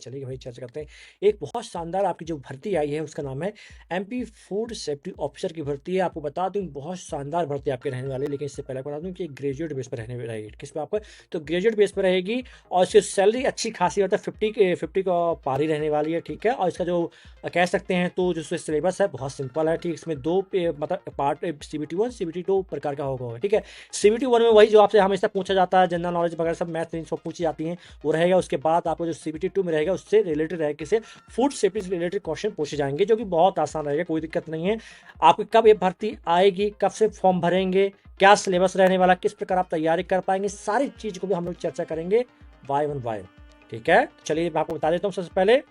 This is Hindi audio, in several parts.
चलिए भाई चर्चा करते हैं। एक बहुत शानदार आपकी जो भर्ती आई है उसका नाम है एमपी फूड सेफ्टी ऑफिसर की भर्ती है। आपको बता दूं बहुत शानदार भर्ती आपके रहने वाली है, लेकिन इससे पहले बता दूं कि ग्रेजुएट बेस पर रहने रहेगी। किस पे आपका? तो ग्रेजुएट बेस पर रहेगी और इसकी सैलरी अच्छी खासी मतलब 50 का पार ही रहने वाली है, ठीक है। और इसका जो कह सकते हैं तो जो सिलेबस है बहुत सिंपल है, ठीक। इसमें दो मतलब पार्ट CBT 1 CBT 2 प्रकार का होगा, ठीक है। CBT 1 में वही जो आपसे हमेशा पूछा जाता है, जनरल नॉलेज वगैरह सब मैथ सब पूछी जाती हैं वो रहेगा। उसके बाद आपको जो CBT 2 में रहेगा उससे रिलेटेड रहेगा, किसे फूड सेफ्टी से रिलेटेड क्वेश्चन पूछे जाएंगे, जो कि बहुत आसान रहेगा, कोई दिक्कत नहीं है। आपकी कब ये भर्ती आएगी, कब से फॉर्म भरेंगे, क्या सिलेबस रहने वाला, किस प्रकार आप तैयारी कर पाएंगे, सारी चीज को भी हम लोग चर्चा करेंगे बाय वन बाय, ठीक है। चलिए मैं आपको बता देता हूँ सबसे पहले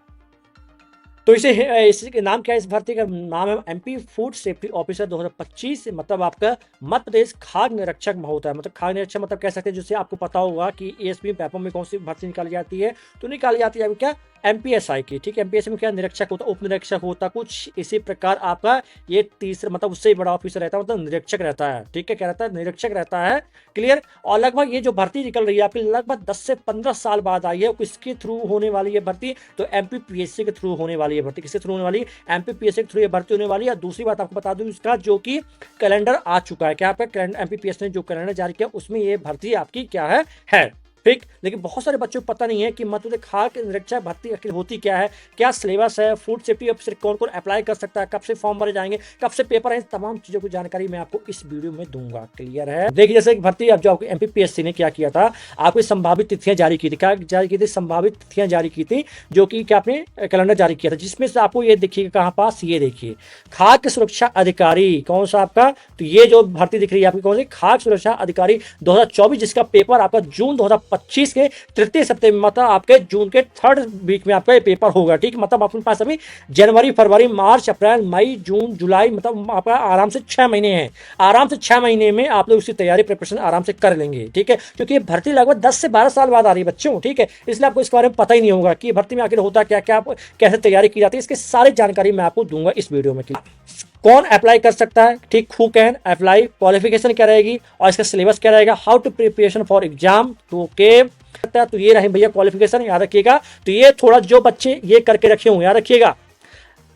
तो इसके नाम क्या है, इस भर्ती का नाम है एमपी फूड सेफ्टी ऑफिसर 2025। मतलब आपका मध्य प्रदेश खाद्य निरीक्षक होता है। मतलब खाद्य निरीक्षक मतलब कह सकते हैं, जिससे आपको पता होगा कि एएसपी पेपर में कौन सी भर्ती निकाली जाती है, तो निकाली जाती है क्या एमपीएसआई की, ठीक है। एमपीएसआई में क्या निरीक्षक होता है, उप निरीक्षक होता है, कुछ इसी प्रकार आपका ये तीसरा मतलब उससे बड़ा ऑफिसर रहता है, मतलब निरीक्षक रहता है, ठीक है। क्या रहता है? निरीक्षक रहता है, क्लियर। और लगभग ये जो भर्ती निकल रही है आपकी लगभग 10 से 15 साल बाद आई है। किसके थ्रू होने वाली है भर्ती? तो एमपीपीएससी के थ्रू होने वाली है भर्ती। किसके थ्रू होने वाली? एमपीपीएससी के थ्रू ये भर्ती होने वाली है। दूसरी बात आपको बता दूं इसका जो कि कैलेंडर आ चुका है, क्या आपका एमपीपीएससी ने जो कैलेंडर जारी किया उसमें ये भर्ती आपकी क्या है, ठीक। लेकिन बहुत सारे बच्चों को पता नहीं है कि मतलब खाद्य निरीक्षक भर्ती आखिर होती क्या है, क्या सिलेबस है, फूड सेफ्टी ऑफिसर कौन कौन अप्लाई कर सकता है, कब से फॉर्म भरे जाएंगे, कब से पेपर है, तमाम चीजों की जानकारी मैं आपको इस वीडियो में दूंगा, क्लियर है। देखिए जैसे भर्ती अब जो आपको एमपीपीएससी ने क्या किया था, आपकी संभावित तिथियां जारी की थी। क्या जारी की थी? संभावित तिथियां जारी की थी, जो कि क्या आपने कैलेंडर जारी किया था, जिसमें से आपको ये देखिएगा कहाँ पास, ये देखिए खाद्य सुरक्षा अधिकारी कौन सा आपका, तो ये जो भर्ती दिख रही है आपकी कौन सी, खाद्य सुरक्षा अधिकारी 2024, जिसका पेपर आपका जून 2025 के तृतीय सप्ताह में मतलब आपके जून के 3rd वीक में आपका ये पेपर होगा, ठीक। मतलब आपके पास अभी जनवरी फरवरी मार्च अप्रैल मई जून जुलाई मतलब आपका आराम से 6 महीने हैं। आराम से 6 महीने में आप लोग उसकी तैयारी प्रिपरेशन आराम से कर लेंगे, ठीक है। क्योंकि भर्ती लगभग 10 से 12 साल बाद आ रही है बच्चों, ठीक है। इसलिए आपको इसके बारे में पता ही नहीं होगा कि भर्ती में आखिर होता क्या क्या, कैसे तैयारी की जाती है, इसकी सारी जानकारी मैं आपको दूंगा इस वीडियो में। कौन अप्लाई कर सकता है, ठीक, हु कैन अप्लाई, क्वालिफिकेशन क्या रहेगी और इसका सिलेबस क्या रहेगा, how to preparation for exam, तो ये रहे भैया क्वालिफिकेशन, याद रखिएगा। तो ये थोड़ा जो बच्चे ये करके रखे होंगे याद रखिएगा,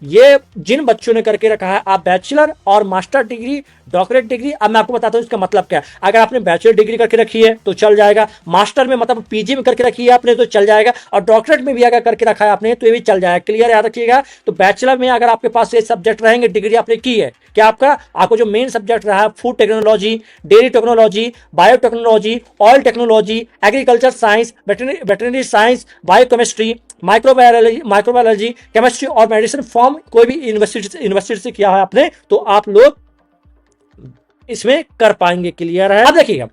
ये जिन बच्चों ने करके रखा है आप बैचलर और मास्टर डिग्री डॉक्टरेट डिग्री, अब मैं आपको बताता हूं इसका मतलब क्या है। अगर आपने बैचलर डिग्री करके रखी है तो चल जाएगा, मास्टर में मतलब पीजी में करके रखी है आपने तो चल जाएगा, और डॉक्टरेट में भी अगर करके रखा है आपने तो ये भी चल जाएगा, क्लियर, याद रखिएगा। तो बैचलर में अगर आपके पास ये सब्जेक्ट रहेंगे, डिग्री आपने की है, क्या आपको जो मेन सब्जेक्ट रहा है food technology, dairy technology, biotechnology, oil technology, agriculture science, veterinary science, biochemistry, microbiology, chemistry और मेडिसिन फॉर्म कोई भी यूनिवर्सिटी से किया है आपने तो आप लोग इसमें कर पाएंगे, क्लियर है। अब देखिएगा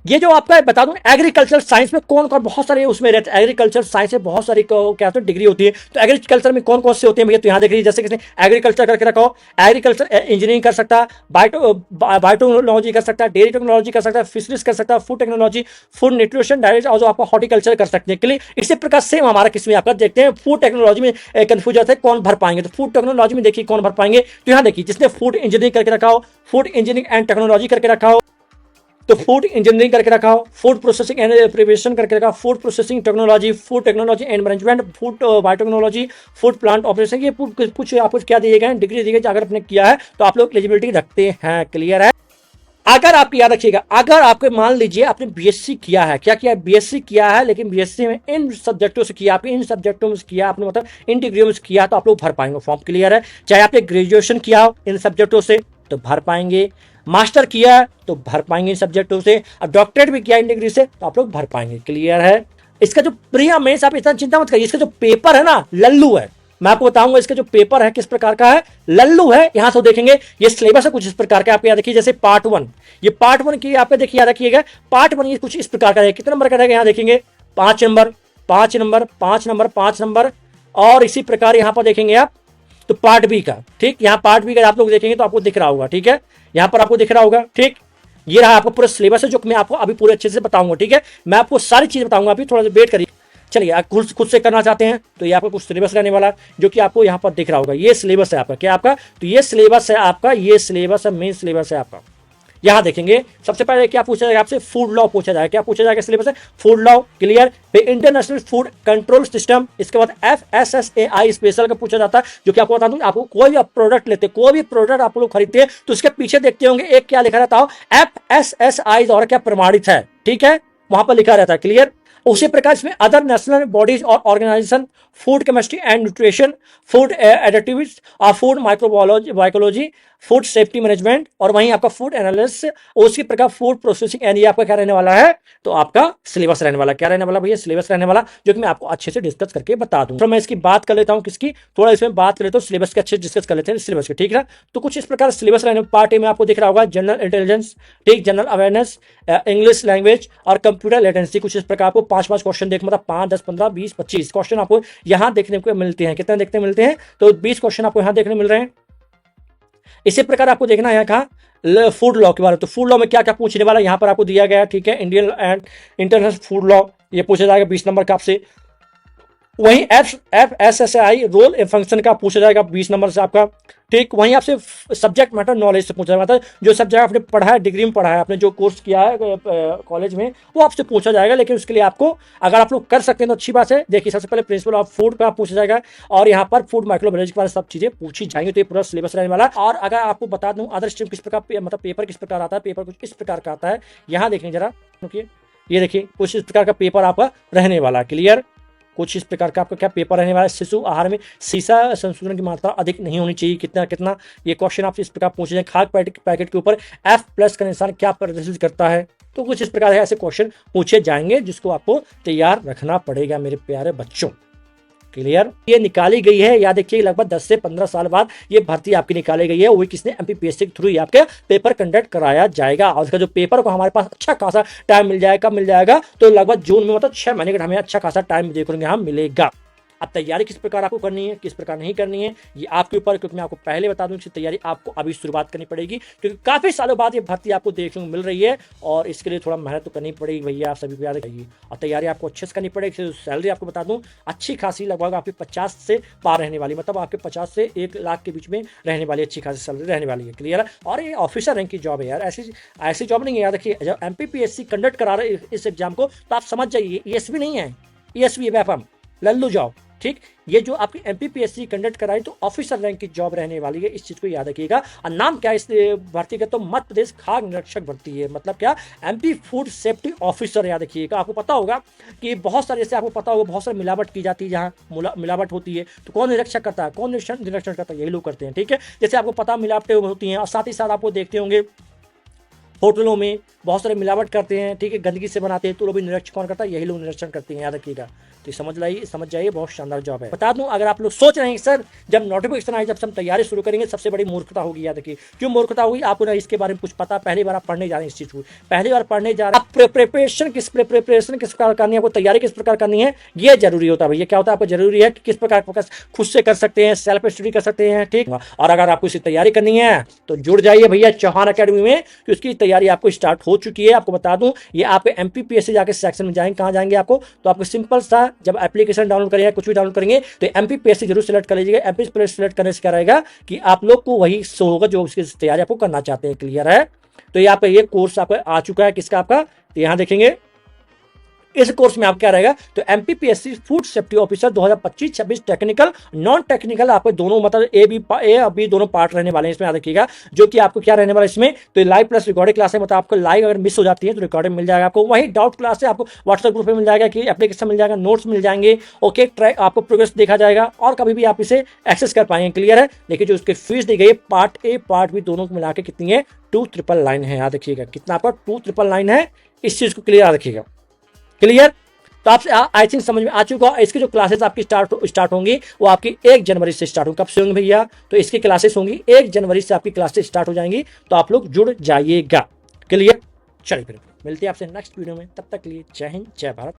ये जो आपका बता दूं एग्रीकल्चर साइंस में कौन कौन बहुत सारे उसमें रहते हैं। एग्रीकल्चर साइंस में बहुत सारी क्या होती है डिग्री होती है। तो एग्रीकल्चर में कौन कौन से होते हैं भैया, तो यहाँ देख लीजिए जैसे किसने एग्रीकल्चर करके रखा हो, एग्रीकल्चर इंजीनियरिंग कर सकता है, बायोटेक्नोलॉजी कर सकता है, डेयरी टेक्नोलॉजी कर सकता है, फिशरीज कर सकता है, food technology, food nutrition direct, और जो आपको हॉर्टिकल्चर कर सकते हैं, क्लियर। इसी प्रकार सेम हमारा किसमें आपका देखते हैं फूड टेक्नोलॉजी में कंफ्यूज होता है कौन भर पाएंगे। तो फूड टेक्नोलॉजी में देखिए कौन भर पाएंगे, तो यहाँ देखिए जिसने फूड इंजीनियरिंग करके रखा हो, फूड इंजीनियरिंग एंड टेक्नोलॉजी करके रखा हो, तो फूड इंजीनियरिंग करके रखा हो, फूड प्रोसेसिंग एंड प्रिपरेशन करके रखा, food processing technology, food technology and management, food biotechnology, food plant operation, ये कुछ आपको क्या दिए गए डिग्री दी गई, अगर आपने किया है तो आप लोग एलिजिबिलिटी रखते हैं, क्लियर है। अगर आप याद रखिएगा, अगर आपके मान लीजिए आपने बीएससी किया है, क्या किया है, बीएससी किया है, लेकिन बीएससी में इन सब्जेक्टों से किया, आपने इन सब्जेक्टों में किया आपने मतलब इन डिग्रियों में किया, तो आप लोग भर पाएंगे फॉर्म, क्लियर है। चाहे आपने ग्रेजुएशन किया हो इन सब्जेक्टों से तो भर पाएंगे, मास्टर किया है तो भर पाएंगे इन सब्जेक्टों से, और डॉक्टरेट भी किया इन डिग्री से तो आप लोग भर पाएंगे, क्लियर है। इसका जो प्रिया मेंस आप इतना चिंता मत करिए, इसका जो पेपर है ना लल्लू है, मैं आपको बताऊंगा इसका जो पेपर है किस प्रकार का है, लल्लू है। यहां से देखेंगे ये सिलेबस है कुछ इस प्रकार का, आप याद रखिए जैसे पार्ट 1, ये पार्ट 1 की आप देखिए याद रखिएगा, पार्ट 1 ये कुछ इस प्रकार का है, कितने नंबर का रहेगा यहाँ देखेंगे 5 नंबर 5 नंबर 5 नंबर 5 नंबर, और इसी प्रकार यहां पर देखेंगे आप तो पार्ट बी का, ठीक, यहाँ पार्ट बी का आप लोग देखेंगे तो आपको दिख रहा होगा, ठीक है, यहाँ पर आपको दिख रहा होगा, ठीक। ये रहा आपको पूरा सिलेबस है जो मैं आपको अभी पूरे अच्छे से बताऊंगा, ठीक है। मैं आपको सारी चीज बताऊंगा, अभी थोड़ा सा वेट करिए। चलिए आप खुद से करना चाहते हैं तो ये आपका कुछ सिलेबस रहने वाला है जो कि आपको यहाँ पर दिख रहा होगा, ये सिलेबस है आपका, क्या आपका, तो ये सिलेबस है आपका, ये सिलेबस है, मेन सिलेबस है आपका, यहाँ देखेंगे सबसे पहले क्या पूछा जाएगा आपसे, फूड लॉ पूछा जाएगा। क्या पूछा जाएगा सिलेबस है, फूड लॉ, क्लियर। फिर इंटरनेशनल फूड कंट्रोल सिस्टम, इसके बाद FSSAI स्पेशल का पूछा जाता है, जो कि आपको बता दूं, आपको कोई भी प्रोडक्ट लेते, कोई भी प्रोडक्ट आप लोग खरीदते हैं तो उसके पीछे देखते होंगे एक क्या लिखा रहता हो, FSSAI द्वारा क्या प्रमाणित है, ठीक है, वहां पर लिखा रहता है, क्लियर। उसी प्रकार इसमें अदर नेशनल बॉडीज और organisation, food chemistry and nutrition, food additives और food microbiology, food safety management, और वहीं आपका फूड एनालिसिस, उसी प्रकार फूड प्रोसेसिंग एंड, ये आपका क्या रहने वाला है, तो आपका सिलेबस रहने वाला, क्या रहने वाला भैया, सिलेबस रहने वाला, जो कि मैं आपको अच्छे से डिस्कस करके बता दूं। तो मैं इसकी बात कर लेता हूं, किसकी, थोड़ा इसमें बात कर लेता हूं, सिलेबस के अच्छे डिस्कस कर लेते हैं सिलेबस के, ठीक है। तो कुछ इस प्रकार सिलेबस रहने, पार्ट ए में आपको दिख रहा होगा जनरल इंटेलिजेंस, ठीक, जनरल अवेयरनेस, इंग्लिश लैंग्वेज और कंप्यूटर लेटेंसी, कुछ इस प्रकार आपको 5 क्वेश्चन देख, मतलब 5, 10, 15, 20, 25 क्वेश्चन आपको यहाँ देखने को मिलते हैं। कितने देखने मिलते हैं, तो 20 क्वेश्चन आपको यहाँ देखने मिल रहे हैं। इसी प्रकार आपको देखना है कहा फूड लॉ के बारे में, तो फूड लॉ में क्या क्या पूछने वाला यहाँ पर आपको दिया गया है, ठीक है। Indian and international food law ये पूछा जाएगा 20 नंबर का आपसे। वहीं FSSAI रोल एंड फंक्शन का पूछा जाएगा 20 नंबर से आपका, ठीक। वहीं आपसे सब्जेक्ट मैटर नॉलेज से पूछा जाएगा, जो सब्जेक्ट आपने पढ़ा है, डिग्री में पढ़ा है, आपने जो कोर्स किया है कॉलेज में, वो आपसे पूछा जाएगा। लेकिन उसके लिए आपको, अगर आप लोग कर सकते हैं तो अच्छी बात है। देखिए सबसे पहले प्रिंसिपल ऑफ फूड का पूछा जाएगा, और यहाँ पर फूड माइक्रोबायोलॉजी के बारे में सब चीजें पूछी जाएंगी। तो ये पूरा सिलेबस रहने वाला। और अगर आपको बता दूं अदर स्ट्रीम किस प्रकार, मतलब पेपर किस प्रकार आता है, पेपर कुछ इस प्रकार का आता है, यहाँ देखें जरा, क्योंकि ये देखिए कुछ इस प्रकार का पेपर आपका रहने वाला, क्लियर। कुछ इस प्रकार का आपका क्या पेपर रहने वाला है। शिशु आहार में सीसा संशोधन की मात्रा अधिक नहीं होनी चाहिए, कितना कितना, ये क्वेश्चन आपसे इस प्रकार पूछे जाए। खाद्य पैकेट के ऊपर F+ का निशान क्या प्रदर्शित करता है, तो कुछ इस प्रकार ऐसे क्वेश्चन पूछे जाएंगे, जिसको आपको तैयार रखना पड़ेगा मेरे प्यारे बच्चों, क्लियर। ये निकाली गई है, याद रखिए लगभग 10 से 15 साल बाद ये भर्ती आपकी निकाली गई है। वही किसने, MPPSC के थ्रू आपके पेपर कंडक्ट कराया जाएगा। और इसका जो पेपर को हमारे पास अच्छा खासा टाइम मिल जाएगा, कब मिल जाएगा, तो लगभग जून में, मतलब 6 महीने का हमें अच्छा खासा टाइम देखने को मिलेगा। अब तैयारी किस प्रकार आपको करनी है, किस प्रकार नहीं करनी है, ये आपके ऊपर, क्योंकि मैं आपको पहले बता दूं कि तैयारी आपको अभी शुरुआत करनी पड़ेगी, क्योंकि काफी सालों बाद ये भर्ती आपको देखने को मिल रही है, और इसके लिए थोड़ा मेहनत तो करनी पड़ेगी भैया, आप सभी को याद रखिए। और तैयारी आपको अच्छे से करनी पड़ेगी। सैलरी आपको बता दूं अच्छी खासी, लगभग आपकी 50 से पार रहने वाली, मतलब आपके 50 से 1 लाख के बीच में रहने वाली अच्छी खासी सैलरी रहने वाली है, क्लियर है। और ये ऑफिसर रैंक की जॉब है यार, ऐसी जॉब नहीं है, याद रखिए। जब MPPSC कंडक्ट करा रहे इस एग्जाम को, तो आप समझ जाइए ESV नहीं है, ESV है लल्लू जॉब, ठीक। ये जो आपकी MPPSC कंडक्ट कराई तो ऑफिसर रैंक की जॉब रहने वाली है, इस चीज को याद रखिएगा। और नाम क्या है इस भर्ती का, तो मध्य प्रदेश खाद्य निरीक्षक भर्ती है, मतलब क्या, MP फूड सेफ्टी ऑफिसर, याद रखिएगा। आपको पता होगा कि बहुत सारे, जैसे आपको पता होगा बहुत सारी मिलावट की जाती है, जहाँ मिलावट होती है तो कौन निरीक्षक करता है, कौन निरीक्षण करता है, यही लोग करते हैं, ठीक है। जैसे आपको पता मिलावटें होती हैं, और साथ ही साथ आपको देखते होंगे होटलों में बहुत सारे मिलावट करते हैं, ठीक है, गंदगी से बनाते हैं, तो लोग भी निरीक्षण कौन करता है, यही लोग निरीक्षण करते हैं, याद रखिएगा। तो समझ जाइए बहुत शानदार जॉब है। बता दूं, अगर आप लोग सोच रहे हैं सर जब नोटिफिकेशन आए, जब से हम तैयारी शुरू करेंगे, सबसे बड़ी मूर्खता होगी, याद रखिए। क्यों मूर्खता होगी, आपको ना इसके बारे में कुछ पता, पहली बार आप पढ़ने जा रहे हैं इस चीज को, पहली बार पढ़ने जा रहे हैं, प्रिपरेशन किस प्रकार करनी है, आपको तैयारी किस प्रकार करनी है, ये जरूरी होता है भैया। क्या होता है, आपको जरूरी है कि किस प्रकार फोकस खुद से कर सकते हैं, सेल्फ स्टडी कर सकते हैं, ठीक। और अगर आपको इसकी तैयारी करनी है तो जुड़ जाइए भैया चौहान अकेडमी में, कि उसकी तैयारी आपको स्टार्ट हो चुकी है। आपको बता दूं, ये आपके MPPSC जाके सेक्शन में जाएंगे, कहां जाएंगे आपको, तो आपको सिंपल सा, जब एप्लीकेशन डाउनलोड करेंगे, कुछ भी डाउनलोड करेंगे, तो MPPSC जरूर सिलेक्ट कर लीजिएगा। MPPSC सिलेक्ट करने से क्या रहेगा कि आप लोग को वही शो होगा जो उसकी तैयारी आपको करना चाहते हैं, क्लियर है। तो यहाँ पे ये कोर्स आपका आ चुका है, किसका, आपका, तो यहाँ देखेंगे इस कोर्स में आप क्या रहेगा, तो MPPSC food safety officer 2025-26 technical non technical आपके दोनों, मतलब ए और बी दोनों पार्ट रहने वाले हैं इसमें, याद रखिएगा। जो कि आपको क्या रहने वाला है इसमें, तो लाइव प्लस रिकॉर्डिंग क्लास है, मतलब आपको लाइव अगर मिस हो जाती है तो रिकॉर्डिंग मिल जाएगा आपको। वहीं डाउट क्लास है, आपको व्हाट्सएप ग्रुप में मिल जाएगा, कि एप्लीकेशन मिल जाएगा, नोट्स मिल जाएंगे, ओके, ट्रैक आपको प्रोग्रेस देखा जाएगा, और कभी भी आप इसे एक्सेस कर पाएंगे, क्लियर है। लेकिन जो उसकी फीस दी गई पार्ट ए पार्ट बी दोनों को मिला के कितनी है, 2,999 है, याद रखिएगा। कितना आपका 2,999 है, इस चीज को क्लियर रखिएगा, क्लियर। तो आपसे आई थिंक समझ में आ चुका है। इसकी जो क्लासेस आपकी स्टार्ट होंगी वो आपकी 1 जनवरी से स्टार्ट होंगी। कब से होंगी भैया, तो इसकी क्लासेस होंगी 1 जनवरी से आपकी क्लासेस स्टार्ट हो जाएंगी, तो आप लोग जुड़ जाइएगा, क्लियर। चलिए फिर मिलते हैं आपसे नेक्स्ट वीडियो में, तब तक के लिए जय हिंद, जय भारत।